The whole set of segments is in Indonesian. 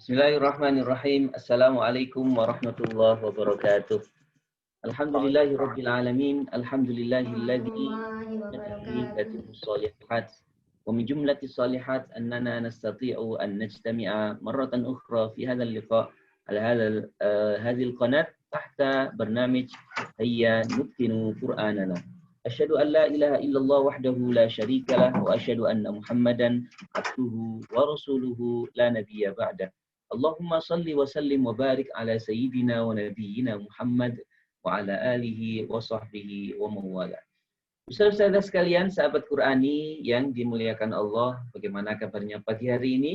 Bismillahirrahmanirrahim. Assalamualaikum warahmatullahi wabarakatuh. Alhamdulillahirabbil alamin. Alhamdulillahilladzi tatimmus shalihat. Wa min jumlatis shalihat annana nastati'u an najtami'a marratan ukhra fi hadzal liqa' ala hadhihi al-qanat tahta barnamij Hayya Nutkinu Qur'anana. Asyhadu an la ilaha illallah wahdahu la syarika lah wa asyhadu anna Muhammadan abduhu wa rasuluhu la nabiyya ba'dah. Allahumma salli wa sallim wa barik ala sayyidina wa nabiyyina Muhammad wa ala alihi wa sahbihi wa mawala. Saudara-saudara sekalian, sahabat Qur'ani yang dimuliakan Allah, bagaimana kabarnya pagi hari ini?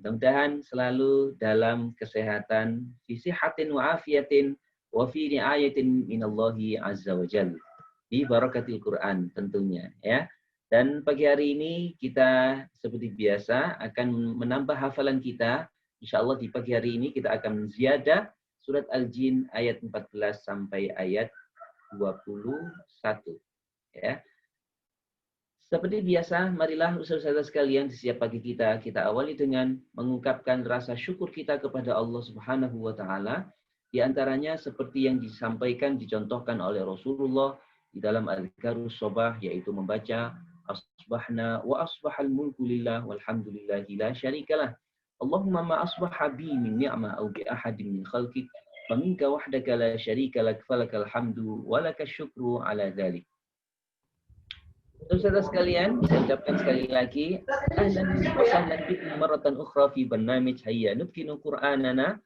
Mudah-mudahan selalu dalam kesehatan, fi sihatin wa afiyatin wa fi riayatin minallahi azza wa jalla. Di barakatil Qur'an tentunya ya. Dan pagi hari ini kita seperti biasa akan menambah hafalan kita. Insyaallah di pagi hari ini kita akan ziyadah surat Al-Jin ayat 14 sampai ayat 21 ya. Seperti biasa, marilah saudara-saudara sekalian di setiap pagi kita awali dengan mengungkapkan rasa syukur kita kepada Allah Subhanahu wa taala. Di antaranya seperti yang disampaikan dicontohkan oleh Rasulullah di dalam Al-Adhkarus Shabah, yaitu membaca asbahna wa asbahal mulku lillah walhamdulillahi la syarikalah. Allahumma ma asbaha bi min ni'ma aw bi ahadin min khalqik faminka wahdaka la syarika lak falakal hamdu wa lakash syukru ala dzalik. Saudara sekalian, saya ucapkan sekali lagi ahlan wa sahlan bikum marratan ukhra fi barnamij Hayya Nutkinu Qur'anana,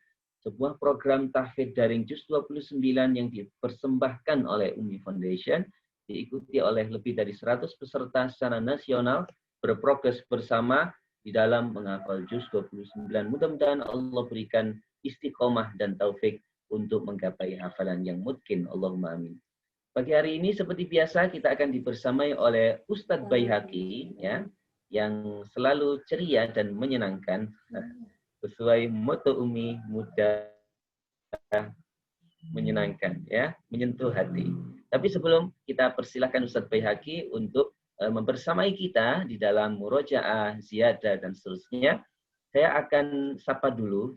sebuah program tahfidz daring juz 29 yang dipersembahkan oleh Umi Foundation, diikuti oleh lebih dari 100 peserta secara nasional berprogres bersama di dalam menghafal juz 29. Mudah-mudahan Allah berikan istiqomah dan taufik untuk menggapai hafalan yang mungkin. Allahumma amin. Pagi hari ini seperti biasa kita akan dibersamai oleh Ustadz Baihaqi ya, yang selalu ceria dan menyenangkan sesuai moto Umi, mudah menyenangkan ya, menyentuh hati. Tapi sebelum kita persilahkan Ustadz Baihaqi untuk membersamai kita di dalam murojaah, ziyadah, dan seterusnya, saya akan sapa dulu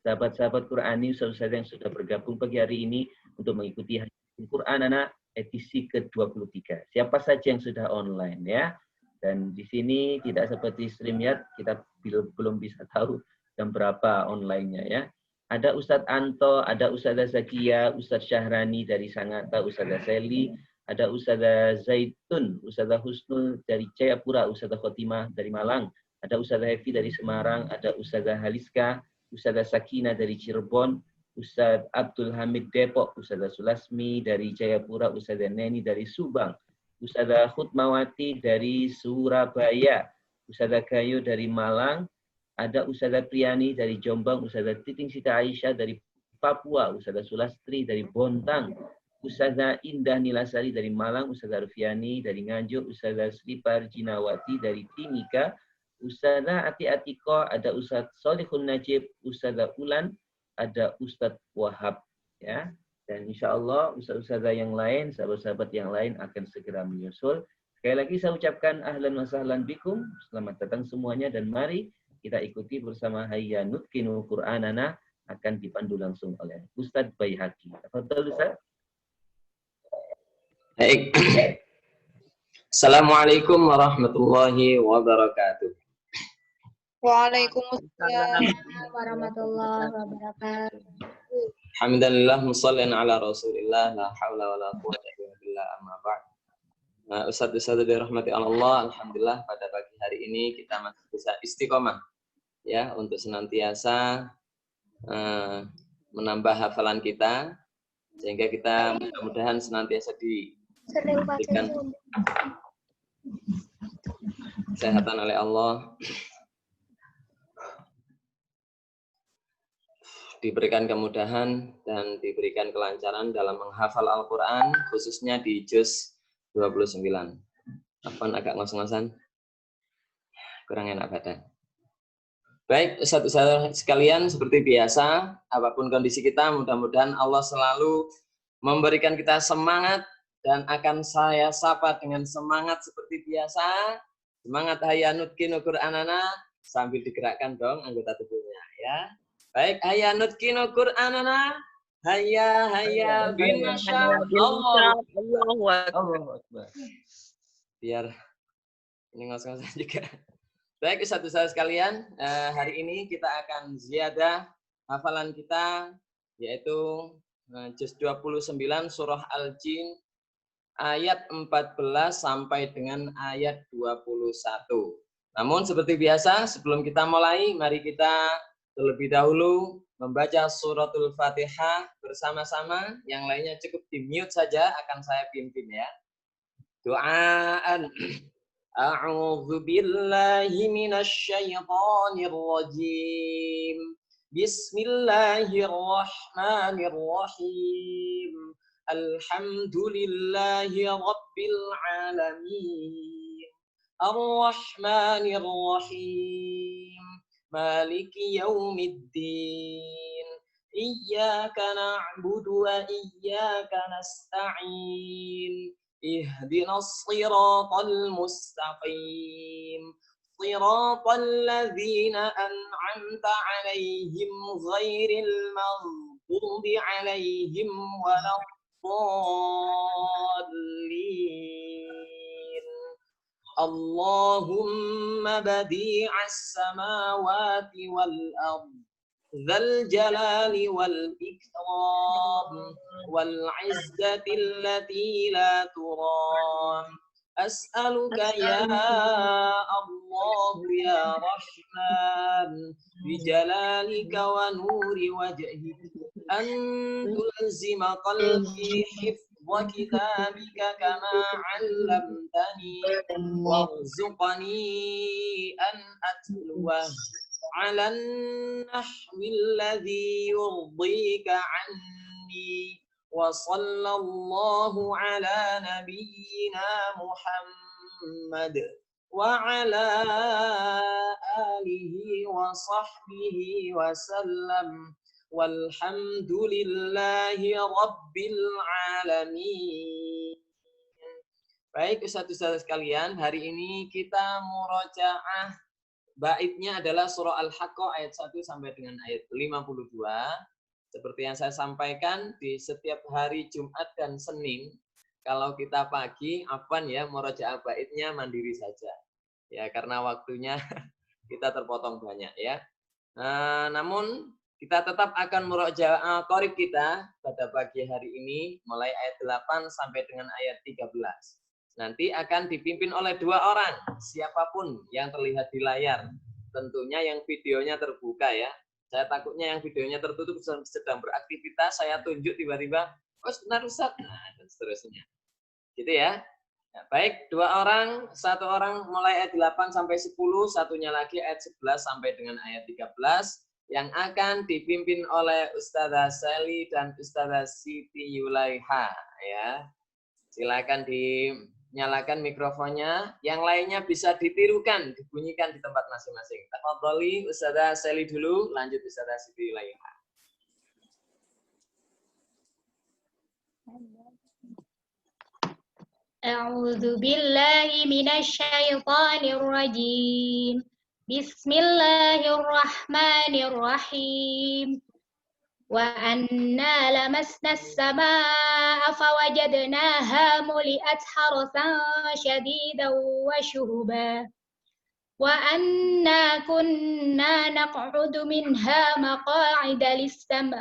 sahabat-sahabat Qur'ani, saudara-saudara yang sudah bergabung pagi hari ini untuk mengikuti Qur'anana edisi ke-23. Siapa saja yang sudah online ya. Dan di sini tidak seperti StreamYard, kita belum bisa tahu jam berapa online-nya ya. Ada Ustadz Anto, ada Ustadzah Zakia, Ustadz Syahrani dari Sangatta, Ustadzah Seli, ada Ustadzah Zaitun, Ustadzah Husnul dari Jayapura, Ustadzah Khotimah dari Malang, ada Ustadzah Hefi dari Semarang, ada Ustadzah Haliska, Ustadzah Sakina dari Cirebon, Ustadz Abdul Hamid Depok, Ustadzah Sulasmi dari Jayapura, Ustadzah Neni dari Subang, Ustadzah Khutmawati dari Surabaya, Ustadzah Gayo dari Malang, ada Ustadzah Priani dari Jombang, Ustadzah Titing Sita Aisyah dari Papua, Ustadzah Sulastri dari Bontang, Ustadzah Indah Nilasari dari Malang, Ustadzah Rufiani dari Nganjuk, Ustadzah Sri Parjinawati dari Timika, Ustadzah Ati Atiko, ada Ustadz Solihun Najib, Ustadzah Ulan, ada Ustadz Wahab ya. Dan insya Allah ustadz-ustadzah yang lain, sahabat-sahabat yang lain akan segera menyusul. Sekali lagi saya ucapkan ahlan wa sahlan bikum, selamat datang semuanya, dan mari kita ikuti bersama Hayya Nutkinu Qur'anana, akan dipandu langsung oleh Ustadz Baihaqi. Tafadhal Ustadz. Baik. Assalamualaikum warahmatullahi wabarakatuh. Waalaikumsalam warahmatullahi wabarakatuh. Alhamdulillah, musallin ala Rasulillah, la haula wala quwwata illa billah, amma ba'd. Ustadz-ustadz dirahmati Allah, alhamdulillah pada pagi hari ini kita masih bisa istiqomah ya untuk senantiasa menambah hafalan kita sehingga kita mudah-mudahan senantiasa diberikan kesehatan oleh Allah, diberikan kemudahan dan diberikan kelancaran dalam menghafal Al-Quran, khususnya di juz 29. Apaan agak ngos-ngosan? Kurang enak badan. Baik, Ustadz sekalian, seperti biasa, apapun kondisi kita, mudah-mudahan Allah selalu memberikan kita semangat dan akan saya sapa dengan semangat seperti biasa. Semangat hayya nutkinu Qur'anana sambil digerakkan dong anggota tubuhnya ya. Baik, hayya nutkinu Qur'anana, hayya bin Allahu Akbar. Biar ini ngos-ngosan juga. Baik, Ustadz sekalian, hari ini kita akan ziyadah hafalan kita yaitu juz 29 surah Al-Jin ayat 14 sampai dengan ayat 21. Namun seperti biasa, sebelum kita mulai, mari kita terlebih dahulu membaca suratul Fatihah bersama-sama. Yang lainnya cukup di-mute saja, akan saya pimpin ya. Doaan. A'udzu billahi minasy syaithanir rajim. Bismillahirrahmanirrahim. Alhamdulillahi rabbil alamin. Ar-Rahmanir Rahim. Maliki yaumiddin. Iyyaka na'budu wa iyyaka nasta'in. Ihdinas siratal mustaqim. Siratal ladzina an'amta 'alaihim ghairil maghdubi 'alaihim waladdallin. Allahumma badi'as samawati wal ardh Dzal jalali wal ikram wal izzati allati la turam. As'aluka ya Allah ya Rahman bijalalika wa nuri wajhika an tulzima qalbi hifdha kitabika kama 'allamtani warzuqni an atluwah على النحو الذي يرضيك عني وصلى الله على نبينا محمد وعلى آله وصحبه وسلم والحمد لله رب العالمين. Baik, Ustadz-ustadz sekalian, hari ini kita murojaah baitnya adalah surah Al-Haqqah ayat 1 sampai dengan ayat 52. Seperti yang saya sampaikan, di setiap hari Jumat dan Senin, kalau kita pagi, afwan ya, murojaah baitnya mandiri saja. Ya, karena waktunya kita terpotong banyak ya. Namun, kita tetap akan murojaah qorib kita pada pagi hari ini, mulai ayat 8 sampai dengan ayat 13. Nanti akan dipimpin oleh 2 orang, siapapun yang terlihat di layar. Tentunya yang videonya terbuka ya. Saya takutnya yang videonya tertutup sedang beraktivitas, saya tunjuk tiba-tiba, oh sebentar Ustaz, nah, dan seterusnya. Gitu ya. Nah, baik, 2 orang, 1 orang mulai ayat 8 sampai 10, satunya lagi ayat 11 sampai dengan ayat 13, yang akan dipimpin oleh Ustazah Sally dan Ustazah Siti Yulaiha. Ya. Silakan nyalakan mikrofonnya, yang lainnya bisa ditirukan, dibunyikan di tempat masing-masing. Tafadholi Ustazah Sally dulu, lanjut Ustazah Siti Yulaiha. A'udzu billahi minasy syaithanir rajim. Bismillahirrahmanirrahim. Wa anna lamasna as-samaa'a fawajadnaha muli'at harasan shadidan wa shuhuba. Wa anna kunna naq'udu minha maqa'ida lis-sam'.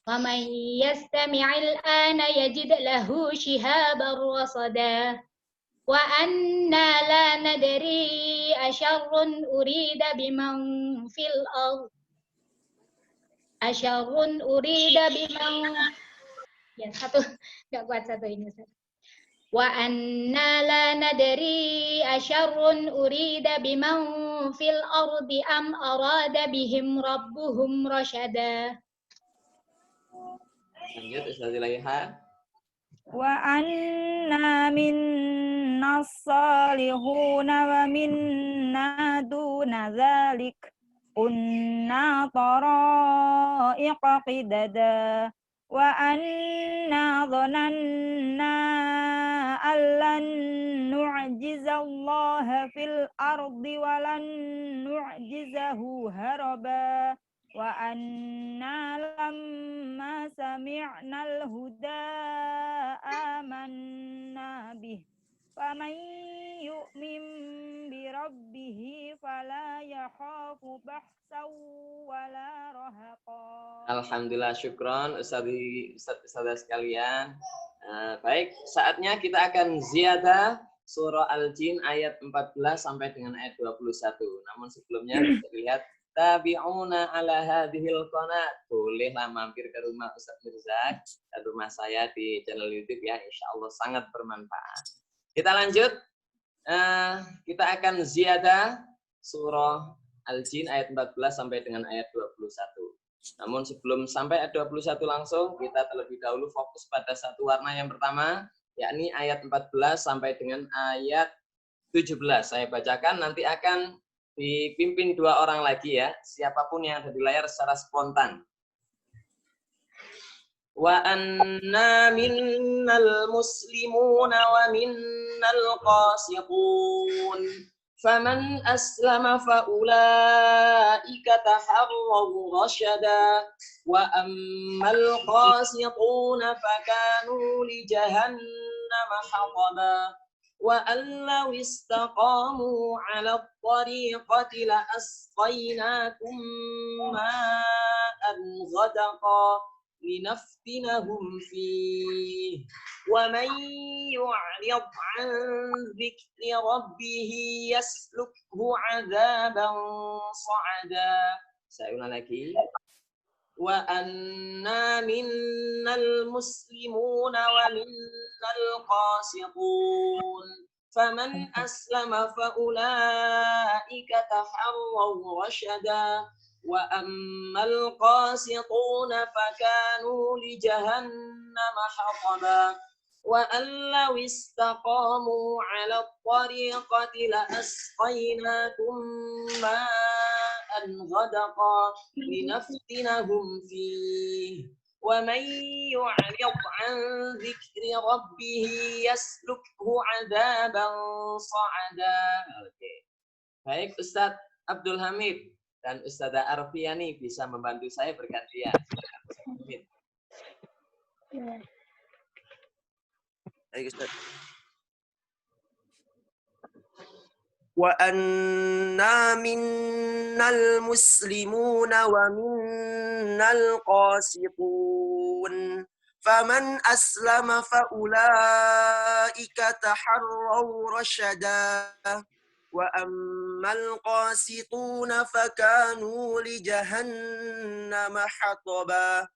ومن يستمع الآن يجد له شهابا رصدا وأنا لا ندري أشر أريد بمن في الأرض أشر أريد بمن ya satu nggak kuat satu ini Ustaz. Wa anna la nadri asyarrun urida biman fil ardi am arada bihim rabbuhum rasyada. Lanjut Ustaz Zulaiha. Wa anna minna salihuna wa minna duna dzalik kunna tara'iqa qidada wa anna dhananna allan nu'jizallaha fil ardi wa lan nu'jizahu haraba wa anna lamma sami'nal huda amanna bih faman yu'min bi rabbih fala yakhafu bahsan wala rahaqa. Alhamdulillah, syukron Ustazah sekalian. Baik, saatnya kita akan ziyadah surah Al-Jin ayat 14 sampai dengan ayat 21. Namun sebelumnya kita lihat tabi'una ala hadhil qanat. Bolehlah mampir ke rumah Ustaz Mirzak dan rumah saya di channel YouTube ya, insyaallah sangat bermanfaat. Kita lanjut. Kita akan ziyadah surah Al-Jin ayat 14 sampai dengan ayat 21. Namun sebelum sampai ayat 21 langsung, kita terlebih dahulu fokus pada satu warna yang pertama, yakni ayat 14 sampai dengan ayat 17. Saya bacakan, nanti akan dipimpin dua orang lagi ya, siapapun yang ada di layar secara spontan. Wa anna minnal muslimuna wa minnal qasitun. Faman aslama faulaika taharraw rasyada wa ammal qasituna fakanu li jahannama hataba wa allaw istaqamu 'ala at-tariqati la asqainakum ma'an ghadaqa linaftinahum fihi wa man yu'rid 'an dzikri rabbih yaslukhu 'adzaban sa'ada. Saya ulang lagi. Wa anna minnal muslimuna wa minnal qasitun faman aslama faulaika taharraw rasyada wa ammal qasituna fakanu li jahannama hataba wa allaw istaqamu 'ala at-tariqati la asqainakum ma'an ghadaqa linaftinahum fihi wa man yu'rid 'an dzikri rabbih yaslukhu 'adzaban sa'ada. Oke. Baik, Ustaz Abdul Hamid dan Ustazah Arfiani bisa membantu saya bergantian. Baik, Ustaz. Wa anna minnal muslimuna wa minnal qasitun faman aslama faulaika taharraw rasyada wa ammal qasituna fakanu li jahannama hataba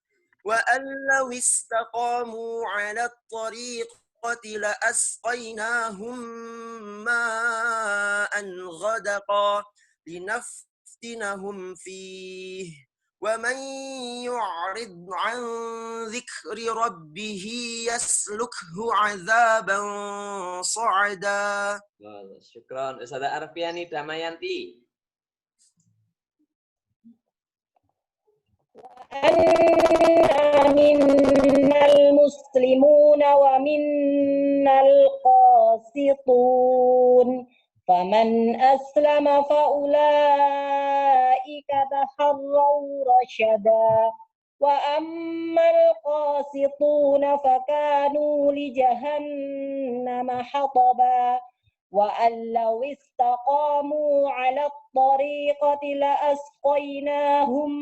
wa allaw istaqamu 'ala at-tariqati la asqainahum ma'an ghadaqa linaftinahum fihi wa man yu'rid 'an dzikri rabbih yaslukhu 'adzaban sa'ada. Syukron. Ustazah Arfiani Damayanti. Anna minnal muslimuna wa minnal qasitun faman aslama faulaika taharraw rasyada wa ammal qasituna fakanu li jahannama hataba wa allaw istaqamu 'ala at-tariqati la asqainahum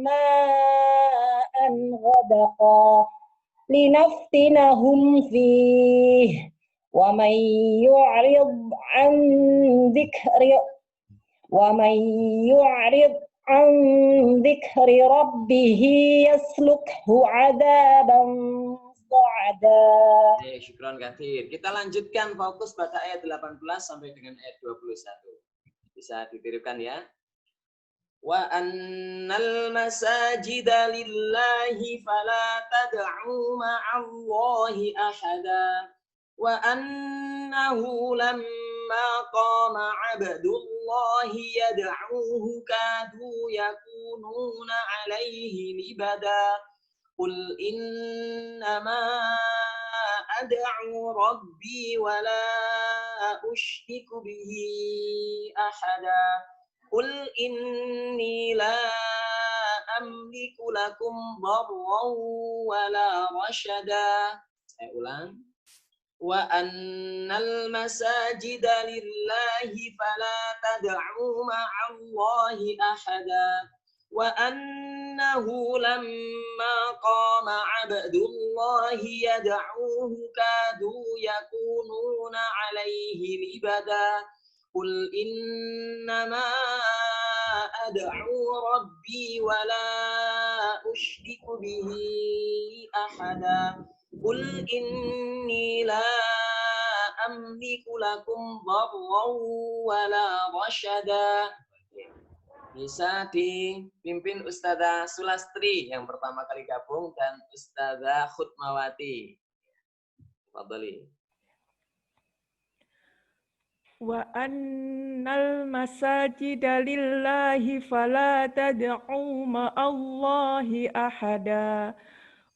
ماء غدقا لنفتنهم فيه ومن يعرض عن ذكر ربه يسلكه عذابا صعدا. Syukran katsir. Kita lanjutkan fokus pada ayat 18 sampai dengan ayat 21. Bisa ditirukan ya. Wa annal masajida lillahi fala tad'u ma'allahi ahada wa annahu lamma qama 'abdullahi yad'uhu kadu yakununa 'alaihi libada qul innama ad'u rabbi wa la usyriku bihi ahada Qul inni la amliku lakum darran wa la rashada. Saya ulang. Wa annal masajida lillahi fala tad'u ma'allahi ahada. Wa annahu lamma qama 'abdullahi yad'uhu kadu yakununa 'alaihi libada. Qul innama ad'u rabbi wa la usyriku bihi ahada. Qul inni la amliku lakum darran wa la rashada. Bisa dipimpin Ustazah Sulastri yang pertama kali gabung dan Ustazah Khutmawati. Fadhali. Wa annal masajida lillahi fala tad'u ma'allahi ahada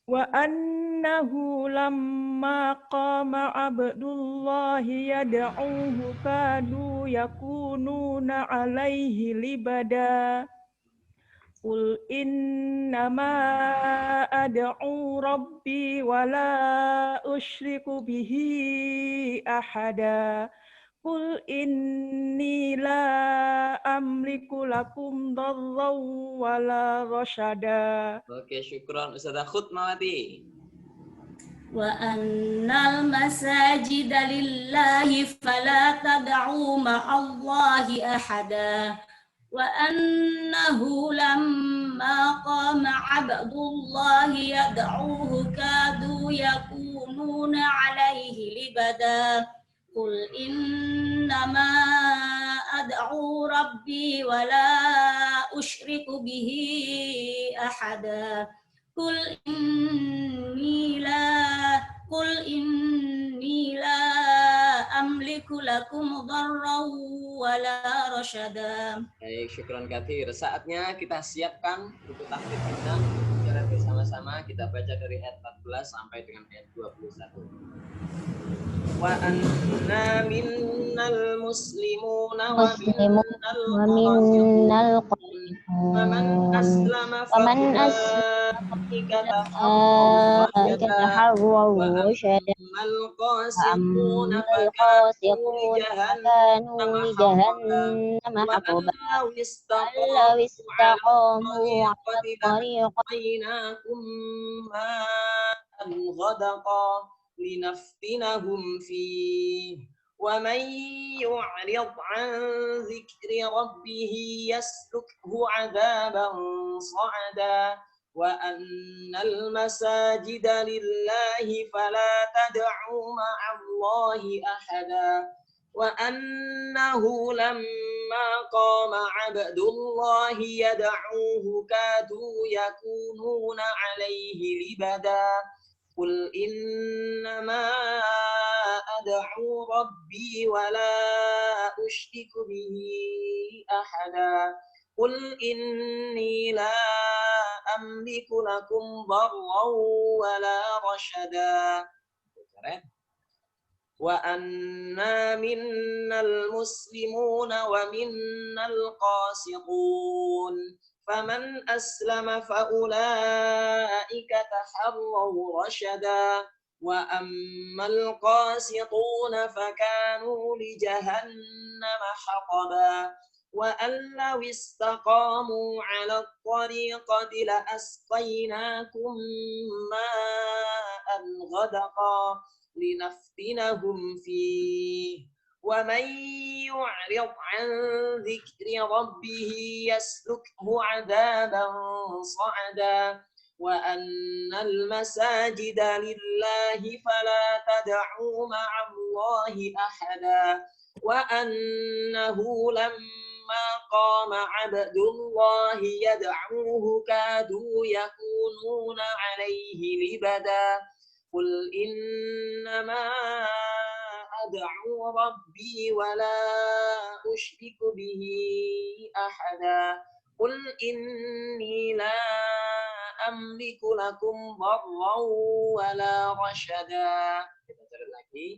wa annahu lamma qama 'abdullahi yad'uhu kadu yakununa 'alaihi libada Qul innama ad'u rabbi wa la usyriku bihi ahada Qul inni la amliku lakum darran wa la rashada. Oke, syukron Ustazah Khutmawati. Wa annal masajida lillahi fala tad'u ma'allahi ahada. Wa annahu lamma qama 'abdullahi yad'uhu kadu yakununa 'alaihi libada. Qul innama ad'u rabbi wa la usyriku bihi ahada. Qul inni la amliku lakum darran wa la rashada. Baik, syukran katsir. Saatnya kita siapkan buku tahfidz kita secara bersama-sama. Kita baca dari ayat 14 sampai dengan ayat 21. Wa anna minnal muslimuna wa minnal qasitun faman aslama taharraw rusyada al-qasituna fakanu li jahannama haqaba law istaqamu 'ala tariqainakum ma'an ghadaqa linaftinahum fihi wa man yu'rid 'an dzikri rabbih yaslukhu 'adzaban sa'ada wa annal masajida lillahi fala tad'u ma'allahi ahada wa annahu lamma qama 'abdullahi yad'uhu kadu yakununa 'alaihi libada Qul innama ad'u rabbi wa la usyriku bihi ahada. Qul inni la amliku lakum darran wa la rashada. Wa anna minnal muslimuna wa minnal qasitun. Faman aslama faulaika taharraw rashada wa ammal qasituna fakanu li jahannama haqaba وأن لو استقاموا على الطريقة لأسقيناكم ماء غدقا لنفتنهم فيه ومن يعرض عن ذكر ربه يسلكه عذابا صعدا وأن المساجد لله فلا تدعوا مع الله أحدا وأنه لما قام عبد الله يدعوه كادوا يكونون عليه لبدا قل إنما أدعو ربي ولا أشرك به أحدا قل إني لا أملك لكم ضرا ولا رشدا. Kita cari lagi.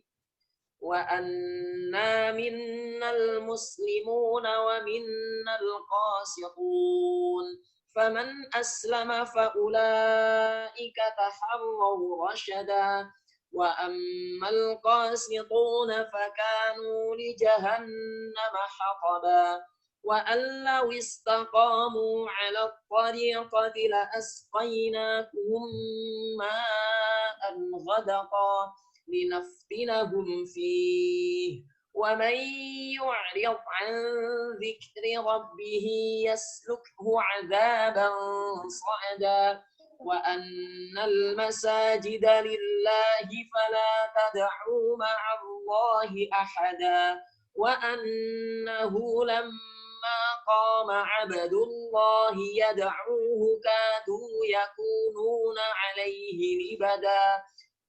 وأنا منا المسلمون ومنا القاسطون فمن أسلم فأولئك تحروا رشدا وأما القاسطون فكانوا لجهنم حطبا وأن لو استقاموا على الطريقة لأسقيناكم ماء غدقا لنفتنهم فيه ومن يعرض عن ذكر ربه يسلكه عذابا صعدا وأن المساجد لله فلا تدعوا مع الله أحدا وأنه لما قام عبد الله يدعوه كادوا يكونون عليه لبدا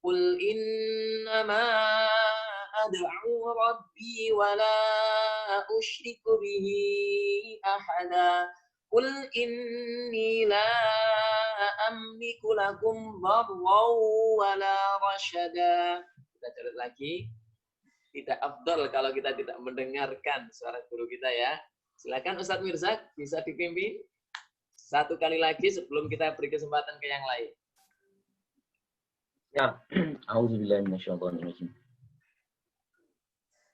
قل إنما أدعو ربي ولا أشرك به أحدا قل إني لا أملك لكم ضرا ولا رشدا. Kita cari lagi. Tidak afdal kalau kita tidak mendengarkan suara guru kita ya. Silakan Ustadz Mirzak bisa dipimpin satu kali lagi sebelum kita beri kesempatan ke yang lain. Ya, a'udzubillahi minasyaitonir rajim.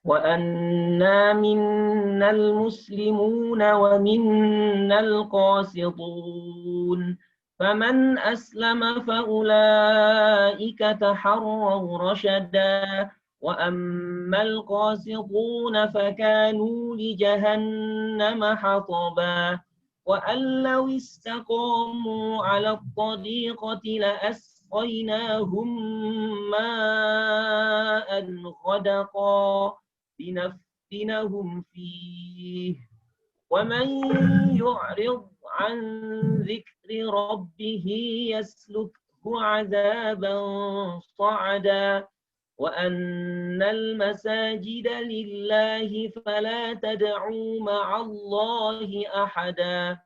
Wa anna minnal muslimuna wa minnal qasitun. Faman aslama fa ulaika taharraw rashada wa ammal qasitun fakanu li jahannama hataba wa allaw istaqamu 'ala at-tariqati la أسقيناهم ماء غدقا لنفتنهم فيه ومن يعرض عن ذكر ربه يسلكه عذابا صعدا وأن المساجد لله فلا تدعوا مع الله أحدا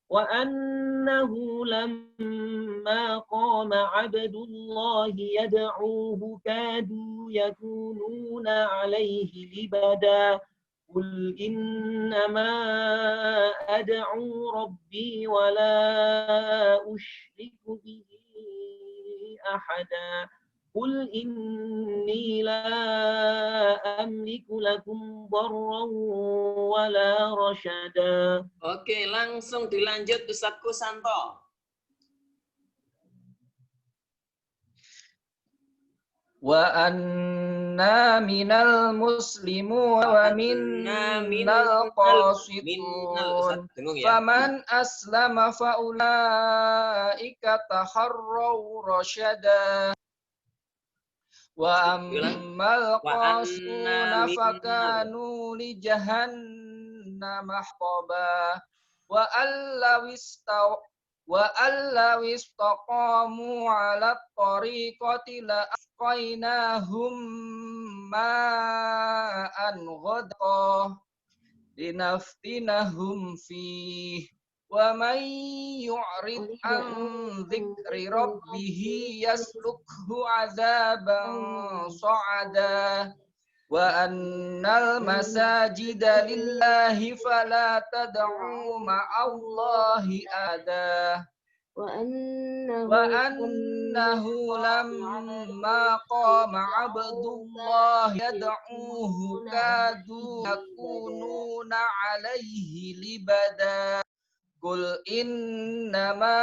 وأنه لما قام عبد الله يدعوه كادوا يكونون عليه لبدا قل إنما أدعو ربي ولا أشرك به أحدا قل إني لا أملك لكم ضرا ولا رشدا. Oke, langsung dilanjut Ustadz Kusanto. Wa anna minal muslimu wa minnal qasitun faman aslama fa ulaika taharraw rasyada wa ammal qasuna fakanu li jahannama haqaba wa allaw istaqamu ala tariqati la asqainahum ma'an ghadqa linaftinahum fih wa man yu'rid an dzikri rabbih yaslukhu azaban sa'ada wa annal masajida lillahi fala tad'u ma'allahi ada وأنه لما قام عبد الله يدعوه كادوا يكونون عليه لبدا قل إنما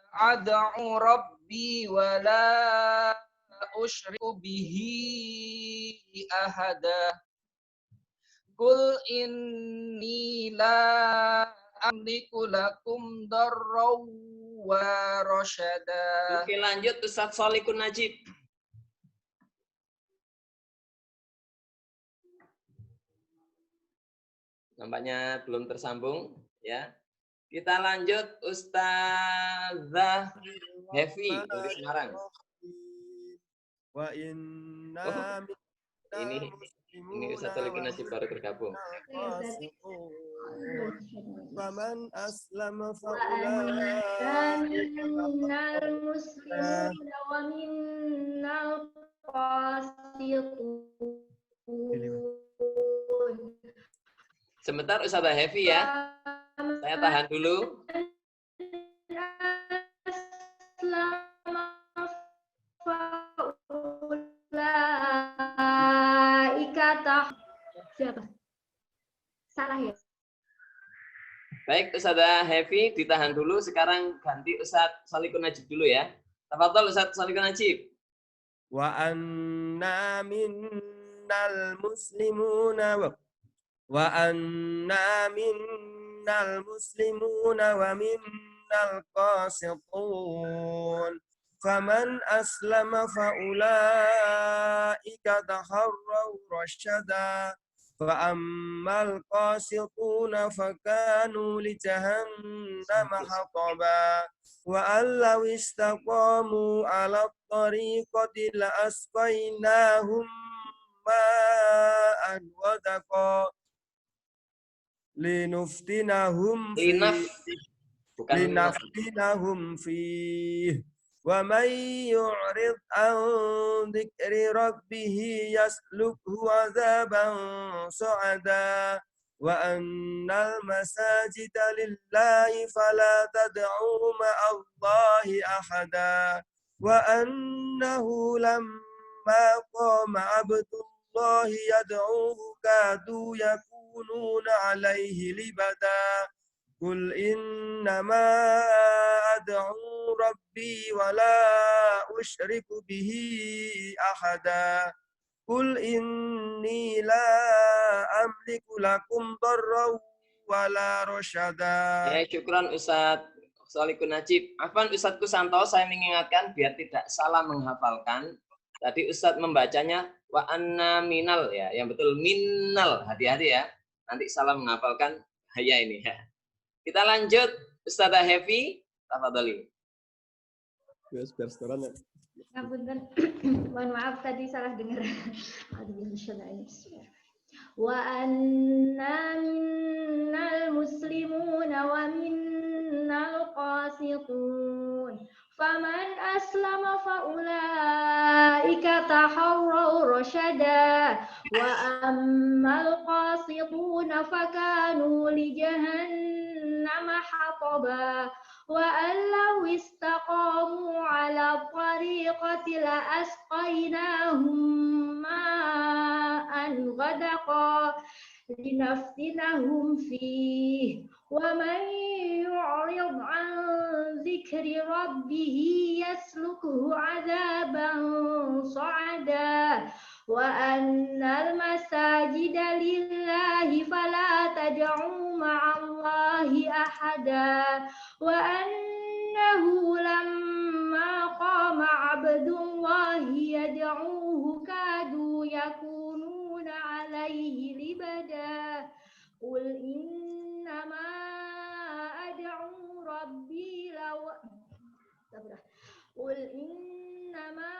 أدعو ربي ولا أشرك به أحدا قل إني لا أملك لكم ضرا ورشدا. Oke, lanjut Ustadz Solikun Najib. Nampaknya belum tersambung ya. Kita lanjut Ustazah Hefi dari Semarang. Wa inna Ini Ustadz Solikun Najib baru bergabung. Faman aslama minnal muslimuna wa minnal qasitun. Sebentar Ustazah Hefi ya. Saya tahan dulu. Siapa? Salah ya? Baik, Ustazah Hefi ditahan dulu. Sekarang ganti Ustadz Solikun Najib dulu ya. Tafadhol Ustadz Solikun Najib. Wa anna minnal muslimuna wa anna minnal muslimuna wa minnal qasitun. Faman aslama faulaika taharraw rasyada. فأما القاسطون فكانوا لجهنم حطبا وأن لو استقاموا على الطريقة لأسقيناهم ماء غدقا لنفتنهم فيه ومن يعرض عن ذكر ربه يسلكه عذابا صعدا وأن المساجد لله فلا تدعوا مع الله أحدا وأنه لما قام عبد الله يدعوه كادوا يكونون عليه لبدا قل إنما أدعو ربي ولا أشرك به أحدا قل إني لا أملك لكم ضرا ولا رشدا. Ya, syukran Ustadz Solikun Najib. Afwan Ustadz Kusanto, saya mengingatkan biar tidak salah menghafalkan. Tadi Ustadz membacanya wa anna minal ya, yang betul minal. Hati-hati ya. Nanti salah menghafalkan haya ini ya. Kita lanjut Ustazah Hefi, tafadhali. Biar setoran ya. Ngapunten. Mohon maaf tadi salah dengar. Wa anna minnal muslimuna wa minnal qasitun. Faman aslama faulaika taharraw rasyada wa ammal qasituna fakanu li jahannama hataba wa allaw istaqamu ala tariqati la asqainahum ma'an ghadaqa linaftinahum fih wa man yu'rid an dzikri rabbih yaslukhu 'adzaban sa'ada wa annal masajida lillahi fala tad'u ma'allahi ahada wa annahu lamma qama 'abdullahi yad'uhu kadu yakununa 'alaihi libada qul innama ad'u rabbi law qul innama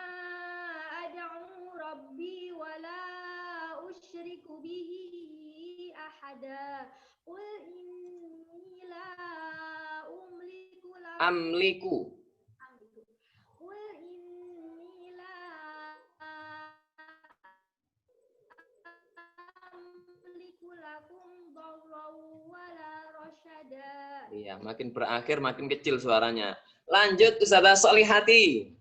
ad'u rabbi wa la usyriku bihi ahada qul inni la amliku qul inni la amliku lakum darran wa la rasyada. Iya, makin berakhir makin kecil suaranya. Lanjut Ustazah Solihati.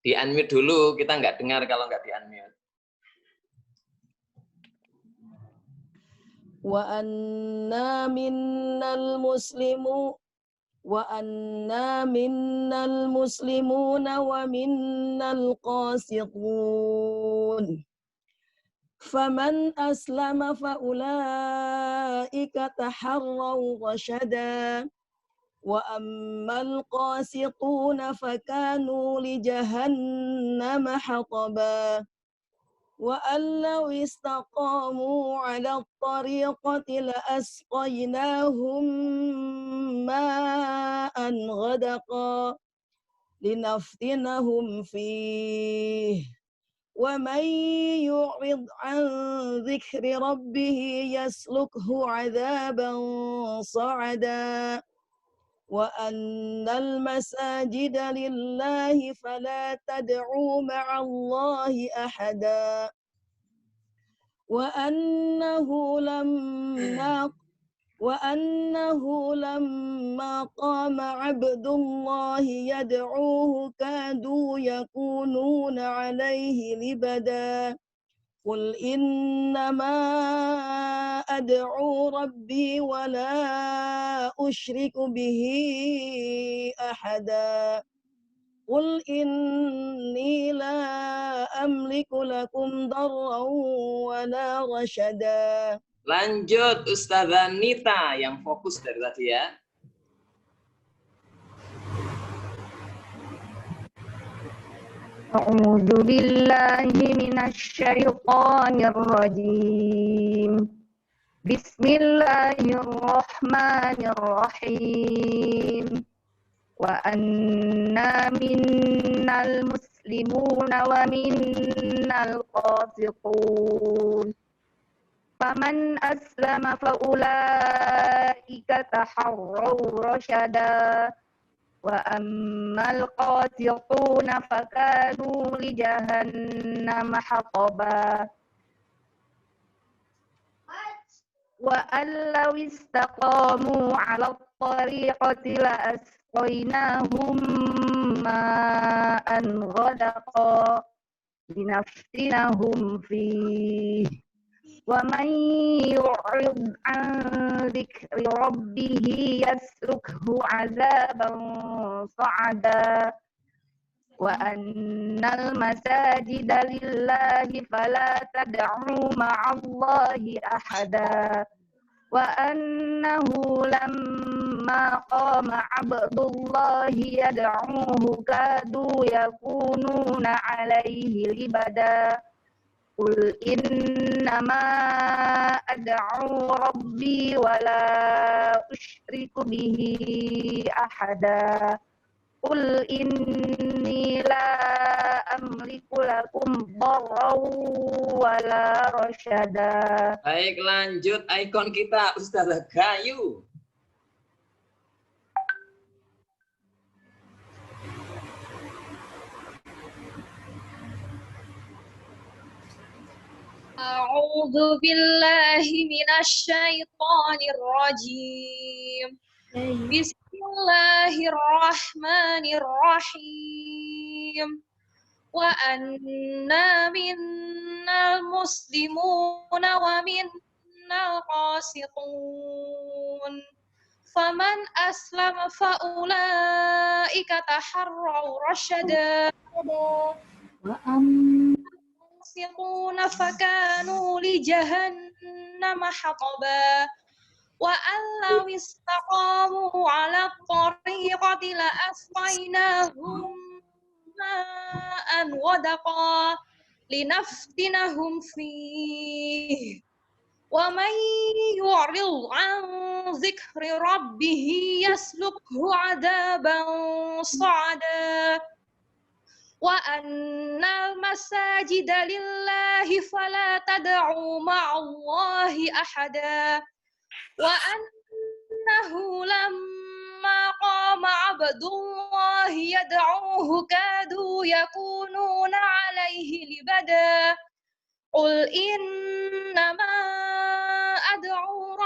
Di-unmute dulu, kita nggak dengar kalau nggak di-unmute. Wa anna minnal muslimu wa anna minnal muslimuna wa minnal qasitun. Faman aslama fa ulaika taharraw rashada. Wa ammal qasituna fakanu li jahannama hataba. Wa allau istaqamu ala tariqati la asqaynahum ma'an ghadaqa linaftinahum fih. Wa man yu'rid an dzikri rabbih yaslukhu 'adzaban sa'ada. Wa annal masajida lillahi fala tad'u ma'allahi ahada. Wa annahu lamma qama 'abdullahi yad'uhu kadu yakununa 'alaihi libada. Qul innama ad'u rabbi wa la usyriku bihi ahada. Qul inni la amliku lakum darran wa la rashada. Lanjut Ustazah Nita yang fokus dari tadi ya. A'udzu billahi minasy syaithanir rajim. Bismillahirrahmanirrahim. Wa anna minnal muslimuna wa minnal qasitun. Faman aslama fa ulaika taharraw rasyada. Wa ammal qasituna fakanu li jahannama hataba. Wa allau istaqamu 'ala tariqati la asqaynahum ma'an ghadaqa linaftinahum fih. Wa man yu'rid an dzikri rabbih yaslukhu 'adzaban sa'ada. Wa annal masajida lillahi fala tad'u ma'allahi ahada. Wa annahu lamma qama 'abdullahi yad'uhu kadu yakununa 'alaihi libada. Qul innama ad'u rabbi wa la usyriku bihi ahada. Qul inni la amliku lakum darran wa la rashada. Baik, lanjut ikon kita Ustazah Gayu. A'udzu billahi minasy syaithanir rajim. Bismillahirrahmanirrahim. Wa anna minnal muslimuna wa minnal qasitun. Faman aslama fa ulaika taharraw rasyada. Wa qasituna fakanu li jahannama hataba. Wa allau istaqamu 'ala tariqati la asqaynahum ma'an ghadaqa linaftinahum fih. Wa man yu'rid an dzikri rabbih yaslukhu 'adzaban sa'ada. Wa annal masajida lillahi fala tad'u ma'allahi ahada. Wa annahu lamma qama 'abdullahi yad'uhu kadu yakununa 'alaihi libada. Qul innama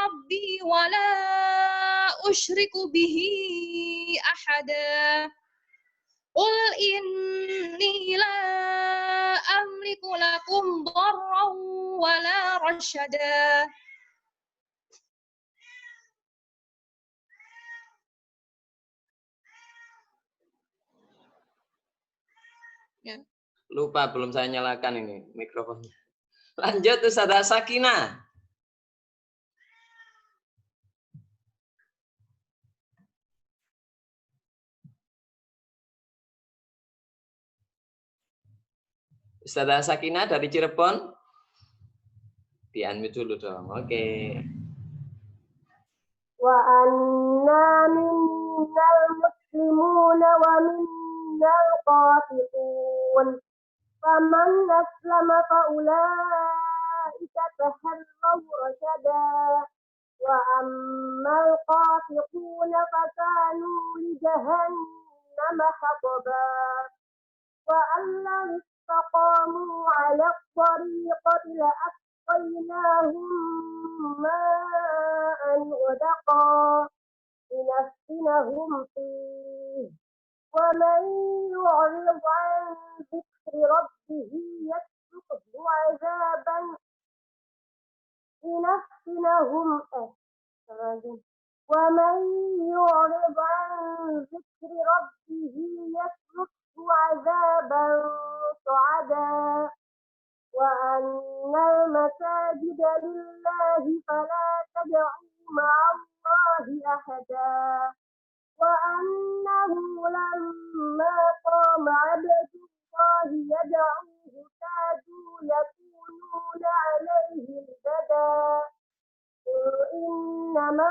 ربي ولا أشرك به أحدا قل إني لا أملك لكم ضرا ولا رشدا. Ya. Lupa, belum saya nyalakan ini mikrofonnya. Lanjut Ustazah Sakinah. Ustazah Sakinah dari Cirebon. Di-unmute dulu dong. Oke. Wa anna minnal muslimuna wa minnal qasitun. Faman aslama fa ulaika taharraw rasyada. Wa ammal qasituna fakanu li jahannama hataba. Wa allam istaqamu 'ala at-tariqati la'asqaynahum ma'an ghadaqa linaftinahum fihi. Wa man yu'rid 'an dzikri rabbih yasluqhu 'adzaban linaftinahum wa man yu'rid 'an dzikri rabbih yasluqhu 'adzaban sa'ada. Wa annal masajida lillahi fala tad'u ma'allahi ahada. Wa annahu lamma qama 'abdullahi yad'uhu kadu yakununa 'alayhi libada. Innama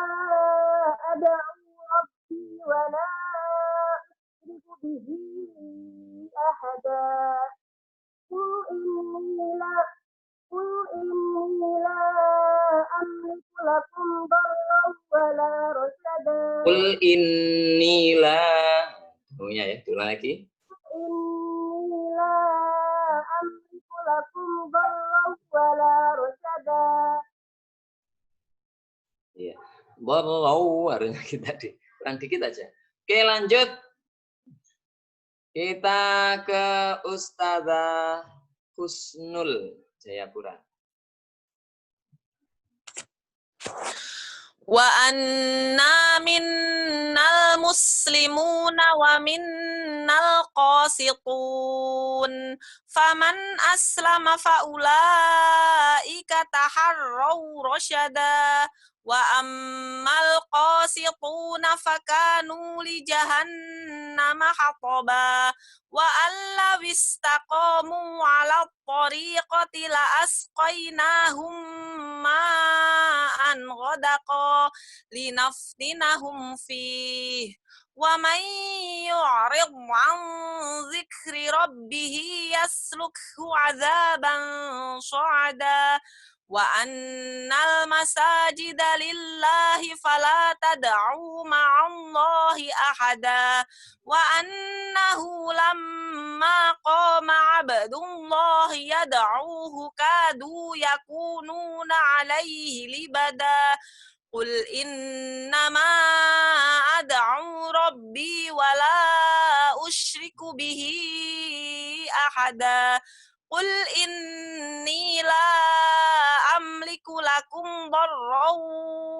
ad'u rabbi wa la usyriku bihi ahada. Qul inni la amliku lakum darran wa la rasyada. Qul inni la. Ya, diulang lagi. Inni la amliku lakum darran wa la rasyada. Iya. Wow, harusnya kita kurang dikit aja. Oke, lanjut. Kita ke Ustazah Husnul Jayapura. Wa anna minnal muslimuna wa minnal qasitun. Faman aslama fa ulaika taharraw rasyada. Wa ammal qasituna fakanu li jahannama hataba. Wa allaw istaqamu 'ala tariqati la asqaynahum ma'an ghadaqa linaftinahum fih. Wa man yu'rid 'an dzikri rabbih yaslukhu 'adzaban sa'ada. Wa annal masajida lillahi fala tad'u ma'allahi ahada. Wa annahu lamma qama 'abdullahi yad'uhu kadu yakununa 'alaihi libada. Qul innama ad'u rabbi wa la usyriku bihi ahada. Qul inni la amliku lakum darran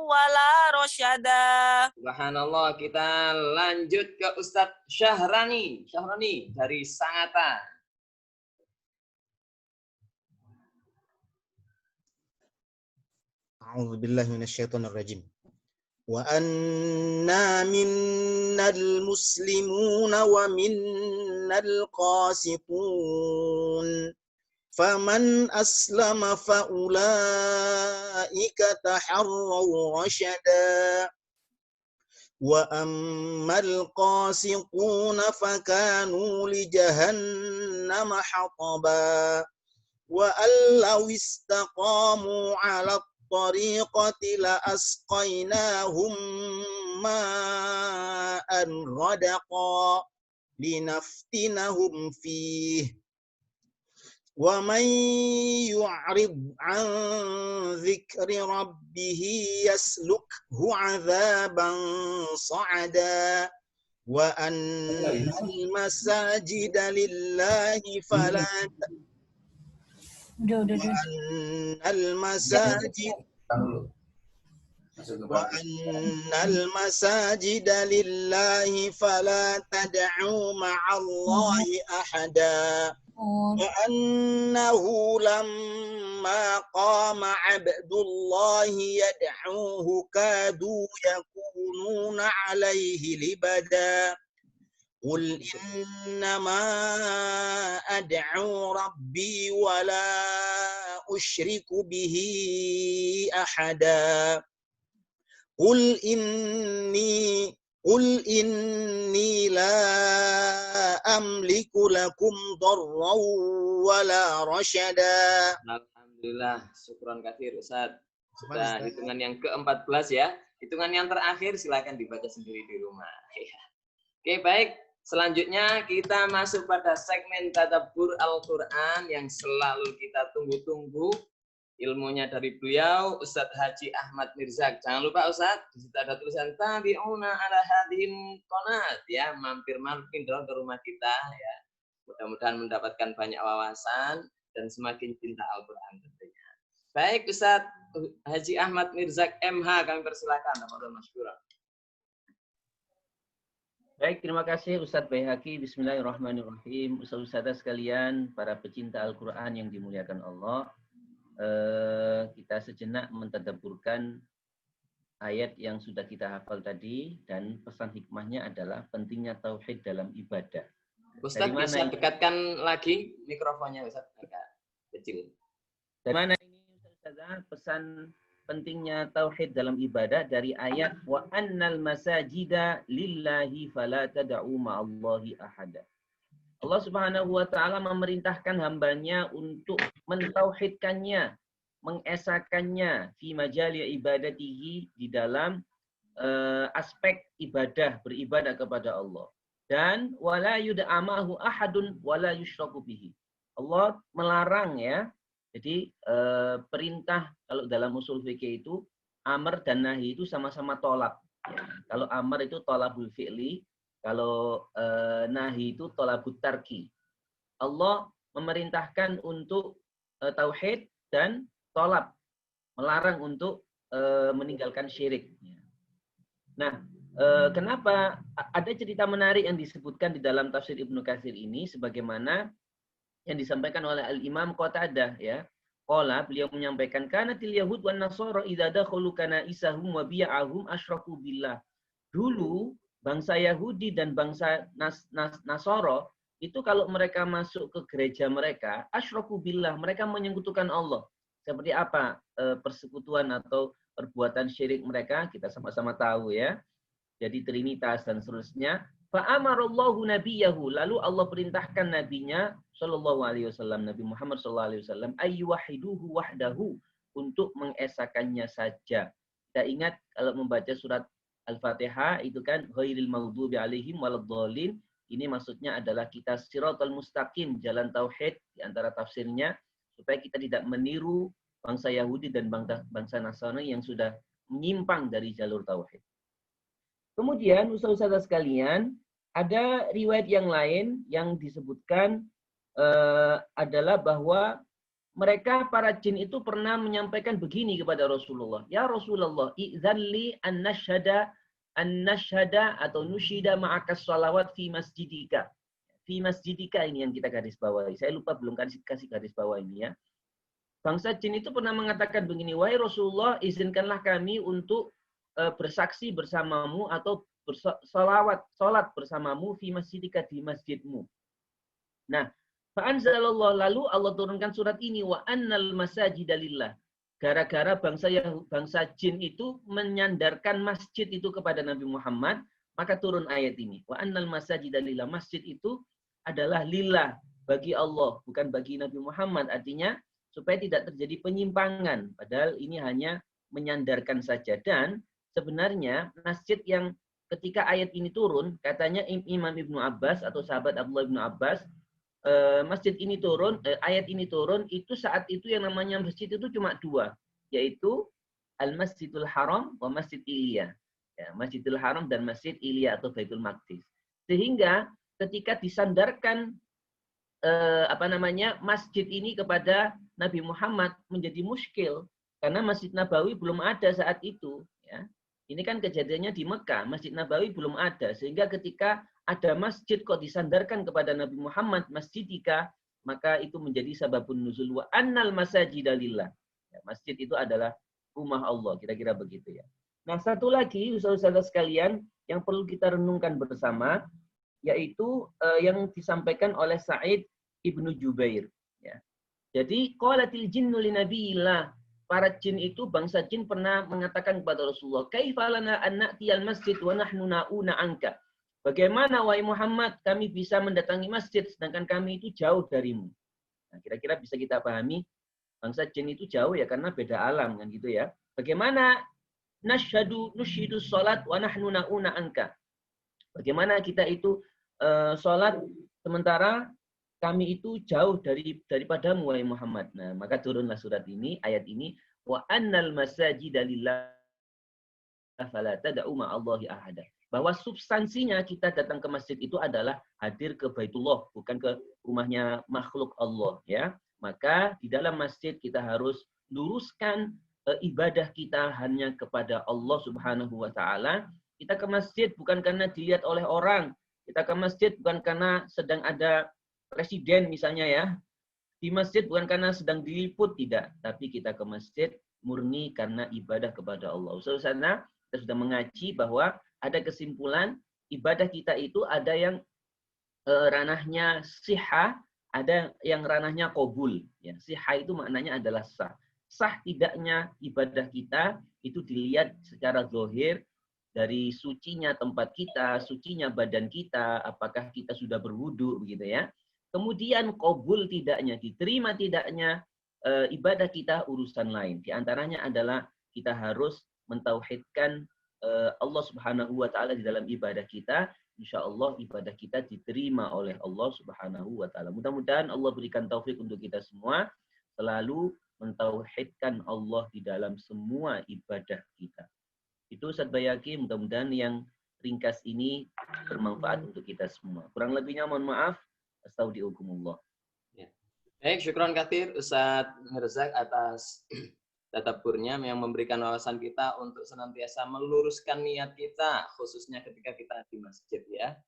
wa la rasyada. Subhanallah, kita lanjut ke Ustadz Syahrani. Syahrani dari Sangatta. A'udzubillahi minasyaitonir rajim. Wa anna minnal muslimuna wa minnal qasitun. Faman aslama fa ulaika taharraw rasyada. Wa ammal qasituna fakanu li jahannama hataba. Wa allaw istaqamu 'ala tariqati la asqaynahum ma'an ghadaqa linaftinahum fih. ومن يعرض عن ذكر ربه يسلكه عذابا صعدا وأن المساجد لله فلا وأن المساجد لله فلا تدعوا مع الله أحدا وأنه لما قام عبد الله يدعوه كادوا يكونون عليه لبدا قل إنما أدعو ربي ولا أشرك به أحدا قل إني لا أملك لكم ضرا ولا رشدا. Alhamdulillah, syukron katsir Ustaz. Sudah hitungan yang ke-14 ya. Hitungan yang terakhir silakan dibaca sendiri di rumah. Oke, baik. Selanjutnya kita masuk pada segmen tadabbur Al-Qur'an yang selalu kita tunggu-tunggu. Ilmunya dari beliau Ustadz Haji Ahmad Mirzak. Jangan lupa Ustadz, di situ ada tulisan tabi'una ala hadin qanat ya, mampir-mampir ke rumah kita ya. Mudah-mudahan mendapatkan banyak wawasan dan semakin cinta Al-Qur'an tentunya. Baik Ustadz Haji Ahmad Mirzak MH, kami persilakan. Baik, terima kasih Ustadz Baihaqi. Bismillahirrahmanirrahim. Ustadz sekalian, para pecinta Al-Qur'an yang dimuliakan Allah. Kita sejenak mentadabburkan ayat yang sudah kita hafal tadi dan pesan hikmahnya adalah pentingnya tauhid dalam ibadah. Ustadz bisa dekatkan lagi mikrofonnya Ustadz, agak kecil. Dari mana ini Ustadz? Pesan pentingnya tauhid dalam ibadah dari ayat wa annal masajida lillahi fala tad'u ma'allahi ahada. Allah Subhanahu wa taala memerintahkan hambanya untuk mentauhidkannya, mengesakannya fi majali ibadatihi di dalam aspek ibadah, beribadah kepada Allah. Dan wala yud'amahu ahadun wala yusyraku bihi. Allah melarang ya. Jadi perintah kalau dalam usul fikih itu amr dan nahi itu sama-sama tolak. Ya. Kalau amr itu tolabul fi'li, kalau nahi itu tolabut tarki. Allah memerintahkan untuk tauhid dan tolab, melarang untuk meninggalkan syirik. Nah, kenapa ada cerita menarik yang disebutkan di dalam tafsir Ibnu Katsir ini, sebagaimana yang disampaikan oleh Al-Imam Qatadah ya. Qala, beliau menyampaikan kanatil yahud wan nasara idza dakhalu kanaisahum wa bi'ahum asyraku billah. Dulu bangsa Yahudi dan bangsa Nasara itu kalau mereka masuk ke gereja mereka, asyraku billah, mereka menyekutukan Allah. Seperti apa persekutuan atau perbuatan syirik mereka, kita sama-sama tahu ya. Jadi trinitas dan seterusnya. Fa amarallahu nabiyahu, lalu Allah perintahkan nabinya sallallahu alaihi wasallam, Nabi Muhammad sallallahu alaihi wasallam, ayyuwahiduhu wahdahu, untuk mengesakannya saja. Kita ingat kalau membaca surat Al-Fatihah itu kan ghairil maghdubi alaihim waladdallin. Ini maksudnya adalah kita siratal mustaqim, jalan tauhid di antara tafsirnya, supaya kita tidak meniru bangsa Yahudi dan bangsa Nasrani yang sudah menyimpang dari jalur tauhid. Kemudian ustaz-ustaz sekalian, ada riwayat yang lain yang disebutkan adalah bahwa mereka para jin itu pernah menyampaikan begini kepada Rasulullah. Ya Rasulullah, idzalli an nashhada atau nusyida ma'akas salawat fi masjidika. Fi masjidika ini yang kita garis bawahi. Saya lupa belum kasih garis bawah ini ya. Bangsa jin itu pernah mengatakan begini, wahai Rasulullah, izinkanlah kami untuk bersaksi bersamamu atau salat bersamamu fi masjidika, di masjidmu. Nah, fa'anzalallah, lalu Allah turunkan surat ini, wa annal masajida lillah. Gara-gara bangsa jin itu menyandarkan masjid itu kepada Nabi Muhammad, maka turun ayat ini. Wa annal masajida lillah, masjid itu adalah lillah, bagi Allah, bukan bagi Nabi Muhammad. Artinya supaya tidak terjadi penyimpangan, padahal ini hanya menyandarkan saja. Dan sebenarnya masjid yang ketika ayat ini turun, katanya Imam Ibnu Abbas atau sahabat Abdullah Ibnu Abbas masjid ini turun, ayat ini turun, itu saat itu yang namanya masjid itu cuma dua, yaitu Al-Masjidul Haram wa Masjid Ilya. Ya, Masjidil Haram dan Masjid Ilya atau Baitul Maqdis. Sehingga ketika disandarkan masjid ini kepada Nabi Muhammad menjadi muskil karena Masjid Nabawi belum ada saat itu, ya. Ini kan kejadiannya di Mekah, Masjid Nabawi belum ada, sehingga ketika ada masjid kok disandarkan kepada Nabi Muhammad, masjidika, maka itu menjadi sababun nuzul wa annal masajida lillah. Ya, masjid itu adalah rumah Allah, kira-kira begitu ya. Nah, satu lagi saudara-saudara sekalian yang perlu kita renungkan bersama, yaitu yang disampaikan oleh Sa'id Ibnu Jubair. Ya. Jadi, qalatil jinnu li nabiyillah. Para jin itu, bangsa jin pernah mengatakan kepada Rasulullah, kaifa lana an na'tiyal masjid wa nahnu na'una anka. Bagaimana wahai Muhammad kami bisa mendatangi masjid sedangkan kami itu jauh darimu. Nah, kira-kira bisa kita pahami bangsa jin itu jauh ya karena beda alam kan gitu ya. Bagaimana nushidu sholat wa nahnu na'una anka. Bagaimana kita itu sholat sementara kami itu jauh daripadamu wahai Muhammad. Nah, maka turunlah surat ini, ayat ini, wa annal masajida lillah fala tad'u ma'allahi ahada. Bahwa substansinya kita datang ke masjid itu adalah hadir ke Baitullah, bukan ke rumahnya makhluk Allah, ya. Maka di dalam masjid kita harus luruskan ibadah kita hanya kepada Allah Subhanahu wa taala. Kita ke masjid bukan karena dilihat oleh orang. Kita ke masjid bukan karena sedang ada presiden misalnya ya. Di masjid bukan karena sedang diliput, tidak. Tapi kita ke masjid murni karena ibadah kepada Allah. Saudara, kita sudah mengaji bahwa ada kesimpulan ibadah kita itu ada yang ranahnya sihah, ada yang ranahnya qabul. Ya, sihah itu maknanya adalah sah. Sah tidaknya ibadah kita itu dilihat secara zahir dari sucinya tempat kita, sucinya badan kita, apakah kita sudah berwudu begitu ya. Kemudian qabul tidaknya, diterima tidaknya ibadah kita urusan lain. Di antaranya adalah kita harus mentauhidkan Allah Subhanahu wa taala di dalam ibadah kita. Insya Allah ibadah kita diterima oleh Allah Subhanahu wa taala. Mudah-mudahan Allah berikan taufik untuk kita semua selalu mentauhidkan Allah di dalam semua ibadah kita. Itu Ustaz Bayaki, mudah-mudahan yang ringkas ini bermanfaat untuk kita semua. Kurang lebihnya mohon maaf. Astagfirullah. Ya. Baik, syukron katsir Ustaz Mirzak atas tadaburnya yang memberikan wawasan kita untuk senantiasa meluruskan niat kita, khususnya ketika kita di masjid ya.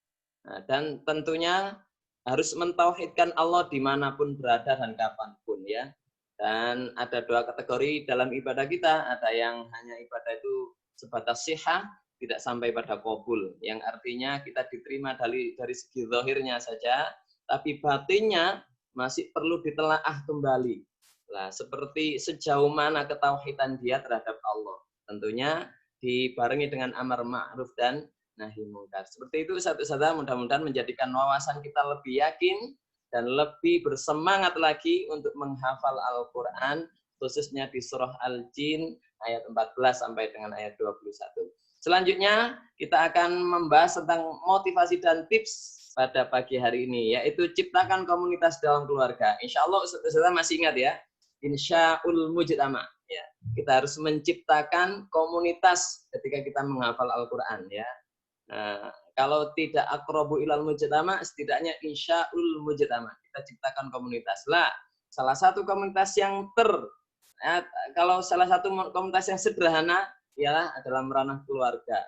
Nah, dan tentunya harus mentauhidkan Allah dimanapun berada dan kapanpun ya. Dan ada dua kategori dalam ibadah kita, ada yang hanya ibadah itu sebatas sihah, tidak sampai pada qabul, yang artinya kita diterima dari segi zahirnya saja, tapi batinnya masih perlu ditelaah kembali. Nah, seperti sejauh mana ketauhidan dia terhadap Allah. Tentunya dibarengi dengan amar ma'ruf dan nahi mungkar. Seperti itu Ustaz-Ustazah, mudah-mudahan menjadikan wawasan kita lebih yakin dan lebih bersemangat lagi untuk menghafal Al-Quran, khususnya di surah Al-Jin ayat 14 sampai dengan ayat 21. Selanjutnya kita akan membahas tentang motivasi dan tips pada pagi hari ini, yaitu ciptakan komunitas dalam keluarga. Insya Allah Ustaz-Ustazah masih ingat ya, Insya'ul Mujtama. Ya, kita harus menciptakan komunitas ketika kita menghafal Al-Quran ya. Nah, kalau tidak aqrabu ilal mujtama, setidaknya insya'ul mujtama. Kita ciptakan komunitas. Lah, salah satu komunitas yang kalau salah satu komunitas yang sederhana ialah dalam ranah keluarga.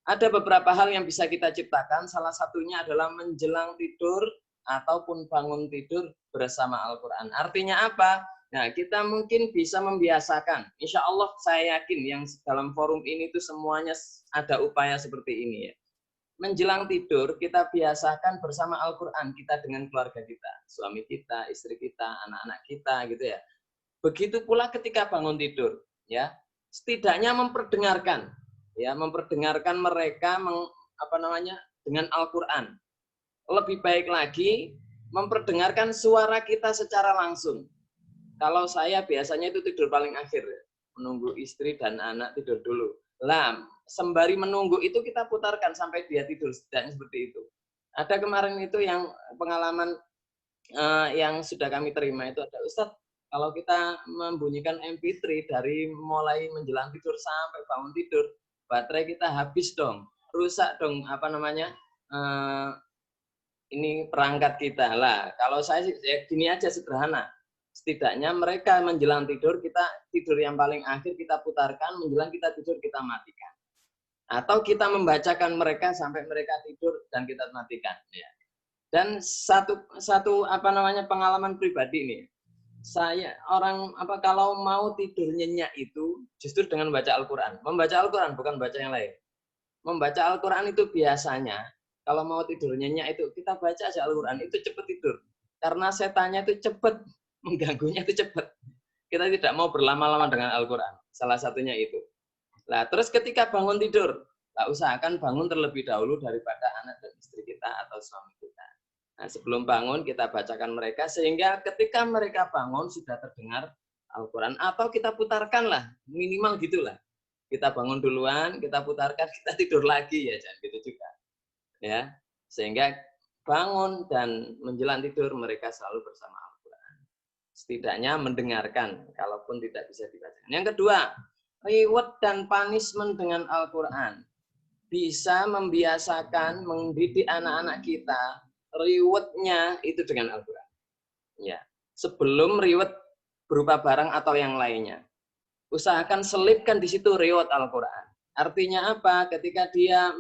Ada beberapa hal yang bisa kita ciptakan, salah satunya adalah menjelang tidur ataupun bangun tidur bersama Al-Quran. Artinya apa? Nah, kita mungkin bisa membiasakan. Insya Allah saya yakin yang dalam forum ini tuh semuanya ada upaya seperti ini ya. Menjelang tidur kita biasakan bersama Al-Quran kita dengan keluarga kita, suami kita, istri kita, anak-anak kita gitu ya. Begitu pula ketika bangun tidur ya, setidaknya memperdengarkan mereka dengan Al-Quran. Lebih baik lagi memperdengarkan suara kita secara langsung. Kalau saya biasanya itu tidur paling akhir, menunggu istri dan anak tidur dulu. Lah, sembari menunggu itu kita putarkan sampai dia tidur, setidaknya seperti itu. Ada kemarin itu yang pengalaman yang sudah kami terima itu ada, Ustadz, kalau kita membunyikan MP3 dari mulai menjelang tidur sampai bangun tidur, baterai kita habis dong, rusak dong ini perangkat kita lah. Kalau saya sih ya gini aja sederhana. Setidaknya mereka menjelang tidur, kita tidur yang paling akhir kita putarkan, menjelang kita tidur kita matikan. Atau kita membacakan mereka sampai mereka tidur dan kita matikan. Ya. Dan satu pengalaman pribadi nih. Saya kalau mau tidur nyenyak itu justru dengan membaca Al-Quran. Membaca Al-Quran bukan baca yang lain. Membaca Al-Quran itu biasanya kalau mau tidur nyenyak itu kita baca aja Al-Quran itu cepat tidur. Karena setannya itu cepat, mengganggunya itu cepat. Kita tidak mau berlama-lama dengan Al-Quran. Salah satunya itu. Nah, terus ketika bangun tidur, usahakan bangun terlebih dahulu daripada anak dan istri kita atau suami kita. Nah, sebelum bangun kita bacakan mereka sehingga ketika mereka bangun sudah terdengar Al-Quran atau kita putarkanlah minimal gitulah. Kita bangun duluan, kita putarkan, kita tidur lagi ya, jangan gitu juga. Ya, sehingga bangun dan menjelang tidur mereka selalu bersama Al-Quran. Setidaknya mendengarkan, kalaupun tidak bisa dibaca. Yang kedua, reward dan punishment dengan Al-Quran. Bisa membiasakan, mendidik anak-anak kita, reward-nya itu dengan Al-Quran. Ya, sebelum reward berupa barang atau yang lainnya. Usahakan selipkan di situ reward Al-Quran. Artinya apa? Ketika dia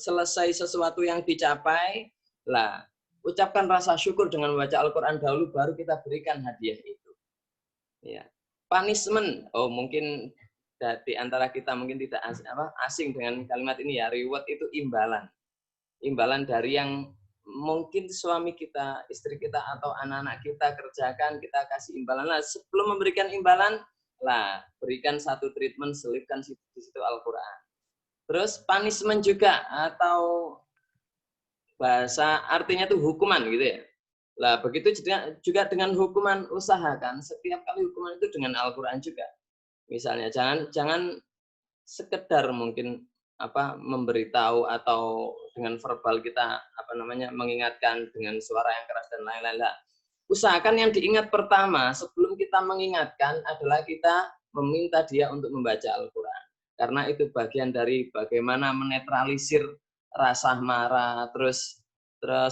selesai sesuatu yang dicapai, lah ucapkan rasa syukur dengan membaca Al-Quran dahulu, baru kita berikan hadiah itu. Ya. Punishment, mungkin di antara kita mungkin tidak asing dengan kalimat ini ya. Reward itu imbalan. Imbalan dari yang mungkin suami kita, istri kita, atau anak-anak kita kerjakan, kita kasih imbalan. Nah, sebelum memberikan imbalan, lah berikan satu treatment, selipkan di situ Al-Quran. Terus punishment juga, atau bahasa artinya itu hukuman gitu ya. Lah begitu juga dengan hukuman, usahakan setiap kali hukuman itu dengan Al-Quran juga. Misalnya jangan sekedar mungkin memberitahu atau dengan verbal kita mengingatkan dengan suara yang keras dan lain-lain. Usahakan yang diingat pertama sebelum kita mengingatkan adalah kita meminta dia untuk membaca Al-Quran. Karena itu bagian dari bagaimana menetralisir rasa marah, terus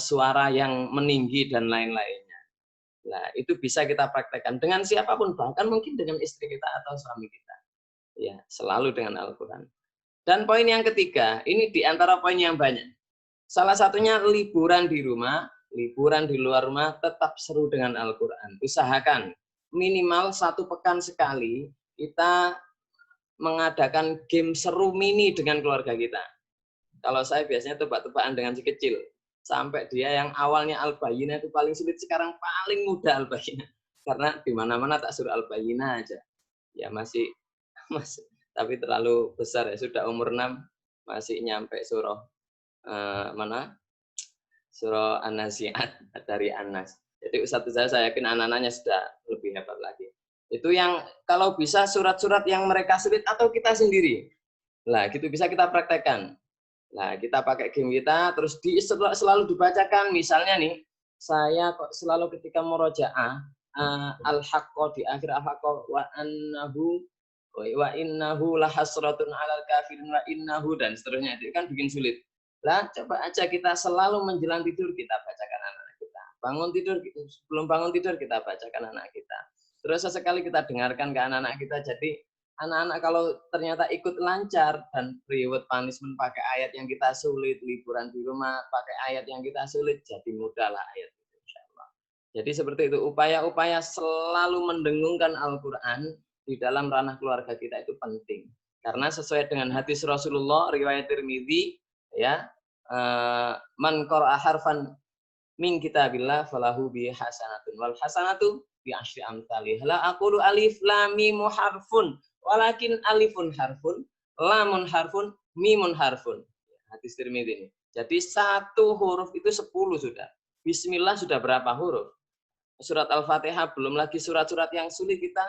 suara yang meninggi dan lain-lainnya. Nah, itu bisa kita praktekkan dengan siapapun, bahkan mungkin dengan istri kita atau suami kita. Ya, selalu dengan Al-Quran. Dan poin yang ketiga, ini di antara poin yang banyak. Salah satunya liburan di rumah, liburan di luar rumah tetap seru dengan Al-Quran. Usahakan minimal 1 pekan sekali kita mengadakan game seru mini dengan keluarga kita. Kalau saya biasanya tebak-tebakan dengan si kecil. Sampai dia yang awalnya Al-Bayyinah itu paling sulit, sekarang paling mudah Al-Bayyinah. Karena di mana-mana tak suruh Al-Bayyinah aja. Ya masih tapi terlalu besar ya, sudah umur 6 masih nyampe surah surah An-Nazi'at dari An-Nas. Jadi Ustadz saya yakin anak-anaknya sudah lebih hebat lagi. Itu yang kalau bisa surat-surat yang mereka sulit atau kita sendiri. Lah gitu bisa kita praktekkan. Nah, kita pakai game kita, terus selalu dibacakan. Misalnya nih, saya kok selalu ketika murojaah, al-haqqo di akhir al-haqqo wa innahu lahasratun 'alal kafirin wa innahu, dan seterusnya. Itu kan bikin sulit. Lah, coba aja kita selalu menjelang tidur kita bacakan anak kita. Bangun tidur, sebelum bangun tidur kita bacakan anak kita. Terus sesekali kita dengarkan ke anak-anak kita. Jadi anak-anak kalau ternyata ikut lancar dan reward punishment pakai ayat yang kita sulit, liburan di rumah pakai ayat yang kita sulit, jadi mudah lah ayat itu insyaallah. Jadi seperti itu, upaya-upaya selalu mendengungkan Al-Quran di dalam ranah keluarga kita itu penting. Karena sesuai dengan hadis Rasulullah riwayat Tirmidzi ya, man qara'a harfan min kitabillah falahu bi hasanatun wal hasanatu bi asyri amsalih. La aqulu alif lam mim harfun walakin alifun harfun, lamun harfun, mimun harfun. Hadis Tirmidzi ini. Jadi 1 huruf itu 10 sudah. Bismillah sudah berapa huruf? Surat Al-Fatihah, belum lagi surat-surat yang sulit kita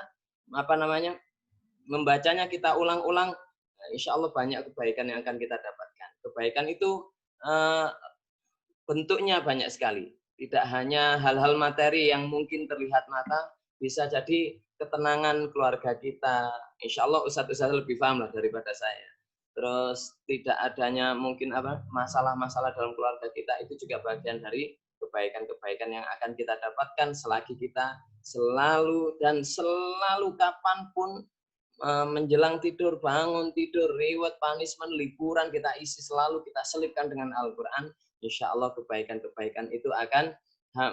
membacanya kita ulang-ulang. Insya Allah banyak kebaikan yang akan kita dapatkan. Kebaikan itu bentuknya banyak sekali. Tidak hanya hal-hal materi yang mungkin terlihat mata, bisa jadi ketenangan keluarga kita. Insya Allah Ustadz lebih paham lah daripada saya. Terus tidak adanya mungkin masalah-masalah dalam keluarga kita, itu juga bagian dari kebaikan-kebaikan yang akan kita dapatkan selagi kita selalu kapanpun menjelang tidur, bangun tidur, reward, punishment, liburan, kita isi selalu, kita selipkan dengan Al-Quran. Insya Allah kebaikan-kebaikan itu akan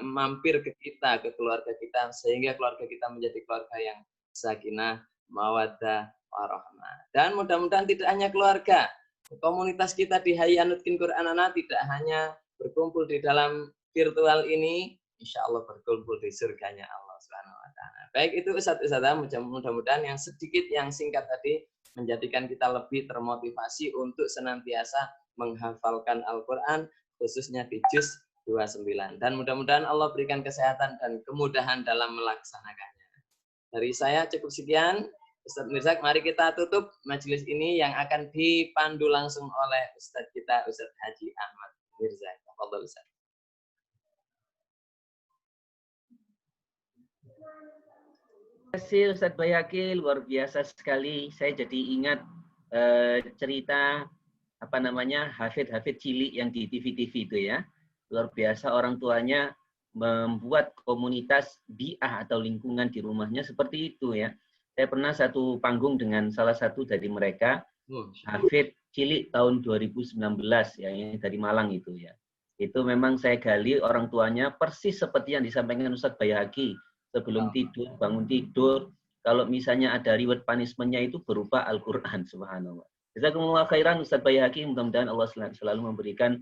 mampir ke kita, ke keluarga kita, sehingga keluarga kita menjadi keluarga yang sakinah, mawaddah, warahmah. Dan mudah-mudahan tidak hanya keluarga, komunitas kita di Hayanutkin Quranana tidak hanya berkumpul di dalam virtual ini, insya Allah berkumpul di surganya Allah Subhanahu wa Ta'ala. Baik, itu Ustadz-Ustadzah, mudah-mudahan yang sedikit, yang singkat tadi menjadikan kita lebih termotivasi untuk senantiasa menghafalkan Al-Quran, khususnya di juz 29. Dan mudah-mudahan Allah berikan kesehatan dan kemudahan dalam melaksanakannya. Dari saya cukup sekian. Ustadz Mirzak, mari kita tutup majelis ini yang akan dipandu langsung oleh Ustadz kita, Ustadz Haji Ahmad Mirzak. Tafadhol Ustadz. Terima kasih Ustadz Bayhaqi, luar biasa sekali. Saya jadi ingat cerita hafid-hafid cilik yang di TV-TV itu ya. Luar biasa, orang tuanya membuat komunitas bi'ah atau lingkungan di rumahnya seperti itu ya. Saya pernah satu panggung dengan salah satu dari mereka, hafid cilik tahun 2019 ya, yang dari Malang itu ya. Itu memang saya gali orang tuanya persis seperti yang disampaikan Ustadz Bayhaqi. Sebelum tidur, bangun tidur, kalau misalnya ada reward punishment-nya itu berupa Al-Quran, subhanallah. Jazakumullah khairan Ustadz Bayhaqi, mudah-mudahan Allah selalu memberikan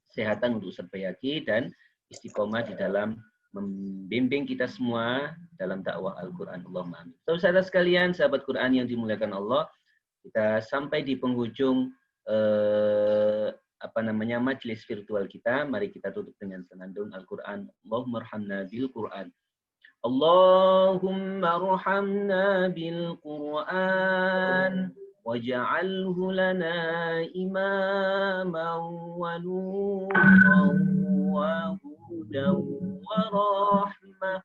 kesehatan untuk Ustadz Bayhaqi dan istiqomah di dalam membimbing kita semua dalam dakwah Al-Quran. Allahumma amin. Saudara sekalian, sahabat Quran yang dimuliakan Allah, kita sampai di penghujung majelis virtual kita. Mari kita tutup dengan senandung Al-Quran. Allahumma arhamna bil Quran. Allahumma arhamna bil Quran waj'alhu lana imaman wa nuran wa hudan wa rahmah.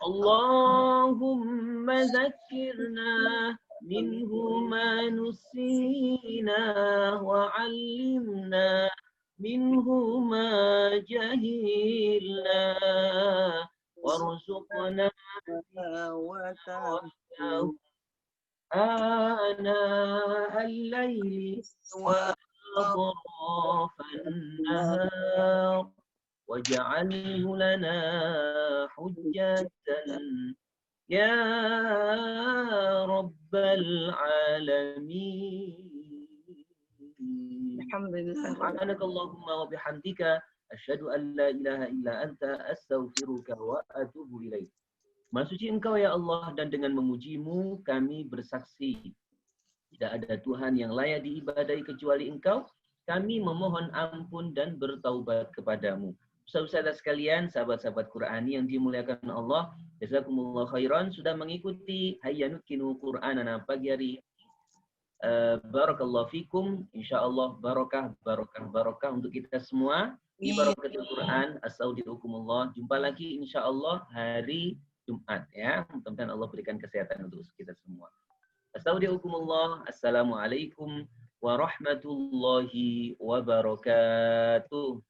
Allahumma zakkirna minhu ma nusina wa 'allimna minhu ma jahilna warzuqna tilawatahu ana al-laili wa atrafan nahar waj'alhu lana hujjatan ya rabbal alamin. Alhamdulillah. Subhanakallahumma wa bihamdika asyhadu an la ilaha illa anta astaghfiruka wa atubu ilaik. Maha suci Engkau ya Allah, dan dengan memujimu kami bersaksi tidak ada Tuhan yang layak diibadahi kecuali Engkau. Kami memohon ampun dan bertaubat kepadamu. Saudara sekalian, sahabat-sahabat Qur'ani yang dimuliakan Allah, jazakumullah khairan sudah mengikuti Hayyanutkinu Qur'anana pagi hari. Barakallahu fikum, insyaallah barokah untuk kita semua. Di barakatul Quran, astaudiukumullah. Jumpa lagi insyaallah hari Jumat ya. Mudah-mudahan Allah berikan kesehatan untuk kita semua. Astaudiukumullah. Assalamualaikum warahmatullahi wabarakatuh.